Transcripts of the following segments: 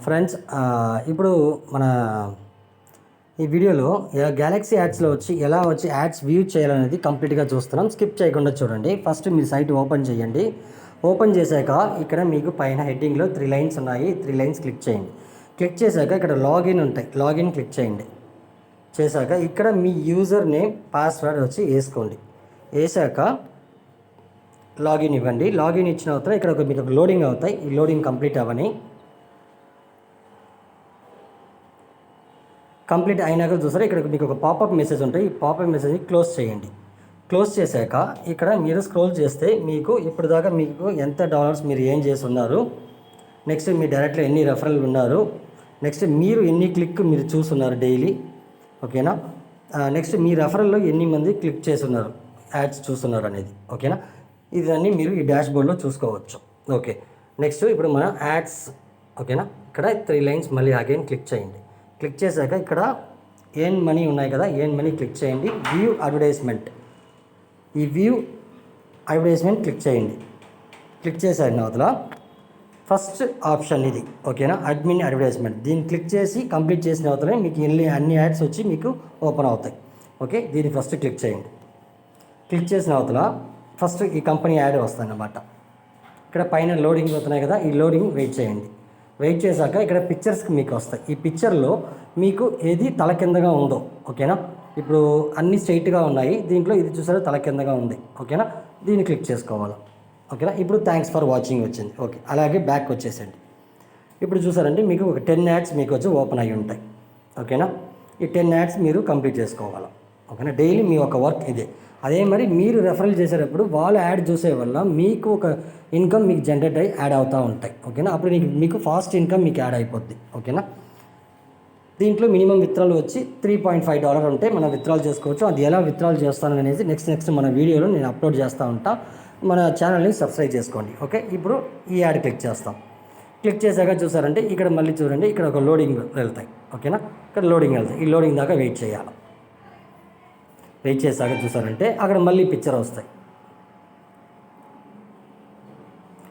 Friends, ఇప్పుడు మన ఈ వీడియోలో గ్యాలక్సీ యాడ్స్లో ఎలా వచ్చి యాడ్స్ వ్యూ చేయాలనేది కంప్లీట్గా చూస్తున్నాం. స్కిప్ చేయకుండా చూడండి. ఫస్ట్ మీరు సైట్ ఓపెన్ చేయండి. ఓపెన్ చేశాక ఇక్కడ మీకు పైన హెడ్డింగ్లో 3 లైన్స్ ఉన్నాయి. 3 లైన్స్ క్లిక్ చేయండి. క్లిక్ చేశాక ఇక్కడ లాగిన్ ఉంటాయి. లాగిన్ క్లిక్ చేయండి. చేశాక ఇక్కడ మీ యూజర్ నేమ్ పాస్వర్డ్ వేసుకోండి. వేసాక లాగిన్ ఇవ్వండి. లాగిన్ ఇచ్చిన తర్వాత ఇక్కడ మీకు లోడింగ్ అవుతాయి. ఈ లోడింగ్ కంప్లీట్ అవ్వని. కంప్లీట్ అయినాక చూసారా ఇక్కడ మీకు ఒక పాపప్ మెసేజ్ ఉంటాయి. ఈ పాపప్ మెసేజ్ని క్లోజ్ చేయండి. క్లోజ్ చేశాక ఇక్కడ మీరు స్క్రోల్ చేస్తే మీకు ఇప్పుడు దాకా మీకు ఎంత డాలర్స్ మీరు ఏం చేసి ఉన్నారు, నెక్స్ట్ మీ డైరెక్ట్లో ఎన్ని రెఫరల్ ఉన్నారు, నెక్స్ట్ మీరు ఎన్ని క్లిక్ మీరు చూస్తున్నారు డైలీ, ఓకేనా. నెక్స్ట్ మీ రెఫరల్లో ఎన్ని మంది క్లిక్ చేస్తున్నారు, యాడ్స్ చూస్తున్నారు అనేది, ఓకేనా. ఇదన్నీ మీరు ఈ డాష్ బోర్డ్లో చూసుకోవచ్చు. ఓకే, నెక్స్ట్ ఇప్పుడు మన యాడ్స్, ఓకేనా. ఇక్కడ 3 లైన్స్ మళ్ళీ అగైన్ క్లిక్ చేయండి. క్లిక్ చేశాక ఇక్కడ ఎర్న్ మనీ ఉన్నాయి కదా, ఎర్న్ మనీ క్లిక్ చేయండి. వ్యూ అడ్వర్టైజ్మెంట్, ఈ వ్యూ అడ్వర్టైజ్మెంట్ క్లిక్ చేయండి. క్లిక్ చేశారు అవతల ఫస్ట్ ఆప్షన్ ఇది, ఓకేనా, అడ్మిన్ అడ్వర్టైజ్మెంట్. దీన్ని క్లిక్ చేసి కంప్లీట్ చేసిన అవతలే మీకు అన్ని యాడ్స్ వచ్చి మీకు ఓపెన్ అవుతాయి. ఓకే, దీన్ని ఫస్ట్ క్లిక్ చేయండి. క్లిక్ చేసిన అవతల ఫస్ట్ ఈ కంపెనీ యాడ్ వస్తుంది అన్నమాట. ఇక్కడ పైన లోడింగ్ అవుతున్నాయి కదా, ఈ లోడింగ్ వెయిట్ చేయండి. వెయిట్ చేశాక ఇక్కడ పిక్చర్స్కి మీకు వస్తాయి. ఈ పిక్చర్లో మీకు ఏది తల కిందగా ఉందో, ఓకేనా. ఇప్పుడు అన్నీ స్ట్రైట్గా ఉన్నాయి, దీంట్లో ఇది చూసారా తల కిందగా ఉంది, ఓకేనా. దీన్ని క్లిక్ చేసుకోవాలి, ఓకేనా. ఇప్పుడు థ్యాంక్స్ ఫర్ వాచింగ్ వచ్చింది. ఓకే, అలాగే బ్యాక్ వచ్చేసండి. ఇప్పుడు చూసారంటే మీకు ఒక 10 యాడ్స్ మీకు వచ్చి ఓపెన్ అయ్యి ఉంటాయి, ఓకేనా. ఈ 10 యాడ్స్ మీరు కంప్లీట్ చేసుకోవాలి, ఓకేనా. డైలీ మీ ఒక వర్క్ ఇదే. అదే మరి మీరు రెఫరల్ చేసేటప్పుడు వాళ్ళు యాడ్ చూసే వల్ల మీకు ఒక ఇన్కమ్ మీకు జనరేట్ అయ్యి యాడ్ అవుతూ ఉంటాయి, ఓకేనా. అప్పుడు మీకు ఫాస్ట్ ఇన్కమ్ మీకు యాడ్ అయిపోద్ది, ఓకేనా. దీంట్లో మినిమం విత్డ్రాల్ వచ్చి $3.5 ఉంటే మనం విత్డ్రాల్ చేసుకోవచ్చు. అది ఎలా విత్డ్రాల్ చేస్తాను అనేది నెక్స్ట్ మన వీడియోలో నేను అప్లోడ్ చేస్తూ ఉంటా. మన ఛానల్ని సబ్స్క్రైబ్ చేసుకోండి. ఓకే, ఇప్పుడు ఈ యాడ్ క్లిక్ చేస్తాం. క్లిక్ చేశాక చూసారంటే ఇక్కడ మళ్ళీ చూడండి, ఇక్కడ ఒక లోడింగ్ వెళ్తాయి, ఓకేనా. ఇక్కడ లోడింగ్ వెళ్తాయి. ఈ లోడింగ్ దాకా వెయిట్ చేయాలి. వెయిట్ చేశాక చూసారంటే అక్కడ మళ్ళీ పిక్చర్ వస్తాయి.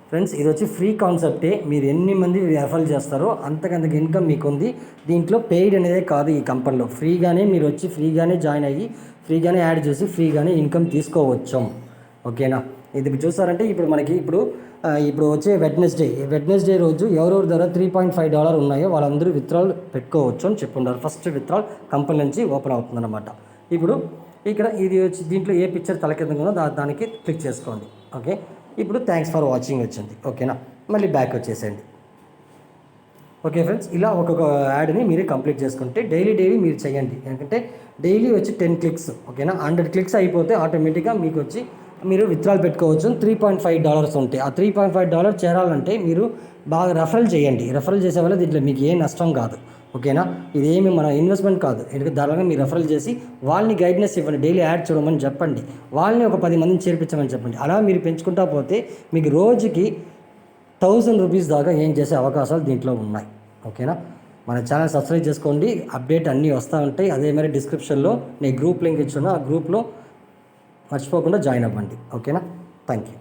ఫ్రెండ్స్, ఇది వచ్చి ఫ్రీ కాన్సెప్టే. మీరు ఎన్ని మంది రెఫర్ చేస్తారో అంతకంతకు ఇన్కమ్ మీకు ఉంది. దీంట్లో పెయిడ్ అనేదే కాదు. ఈ కంపెనీలో ఫ్రీగానే మీరు వచ్చి ఫ్రీగానే జాయిన్ అయ్యి ఫ్రీగానే యాడ్ చేసి ఫ్రీగానే ఇన్కమ్ తీసుకోవచ్చు, ఓకేనా. ఇది చూసారంటే ఇప్పుడు మనకి ఇప్పుడు వచ్చే వెడ్నెస్డే రోజు ఎవరెవరి ద్వారా $3.5 ఉన్నాయో వాళ్ళందరూ విత్డ్రాల్ పెట్టుకోవచ్చు అని చెప్పున్నారు. ఫస్ట్ విత్డ్రాల్ కంపెనీ నుంచి ఓపెన్ అవుతుందన్నమాట. ఇప్పుడు ఇక్కడ ఇది వచ్చి దీంట్లో ఏ పిక్చర్ తల కింద ఉందో దానికి క్లిక్ చేసుకోండి. ఓకే, ఇప్పుడు థ్యాంక్స్ ఫర్ వాచింగ్ వచ్చింది, ఓకేనా. మళ్ళీ బ్యాక్ వచ్చేసేయండి. ఓకే ఫ్రెండ్స్, ఇలా ఒక్కొక్క యాడ్ని మీరు కంప్లీట్ చేసుకుంటే డైలీ మీరు చేయండి. ఎందుకంటే డైలీ వచ్చి 10 క్లిక్స్, ఓకేనా. 100 క్లిక్స్ అయిపోతే ఆటోమేటిక్గా మీకు వచ్చి మీరు విత్డ్రాల్ పెట్టుకోవచ్చు. $3.5 ఉంటాయి. ఆ $3.5 చేరాలంటే మీరు బాగా రెఫరల్ చేయండి. రెఫరల్ చేసే వల్ల దీంట్లో మీకు ఏ నష్టం కాదు, ఓకేనా. ఇదేమి మన ఇన్వెస్ట్మెంట్ కాదు. ఎందుకంటే దానివల్ల మీరు రెఫరల్ చేసి వాళ్ళని గైడ్నెస్ ఇవ్వండి. డైలీ యాడ్ చూడమని చెప్పండి. వాళ్ళని ఒక 10 మందిని చేర్పించమని చెప్పండి. అలా మీరు పెంచుకుంటా పోతే మీకు రోజుకి ₹1000 దాకా ఏం చేసే అవకాశాలు దీంట్లో ఉన్నాయి, ఓకేనా. మన ఛానల్ సబ్స్క్రైబ్ చేసుకోండి. అప్డేట్ అన్నీ వస్తూ ఉంటాయి. అదే మరి డిస్క్రిప్షన్లో నేను గ్రూప్ లింక్ ఇచ్చున్నా, ఆ గ్రూప్లో మర్చిపోకుండా జాయిన్ అవ్వండి, ఓకేనా. Thank you.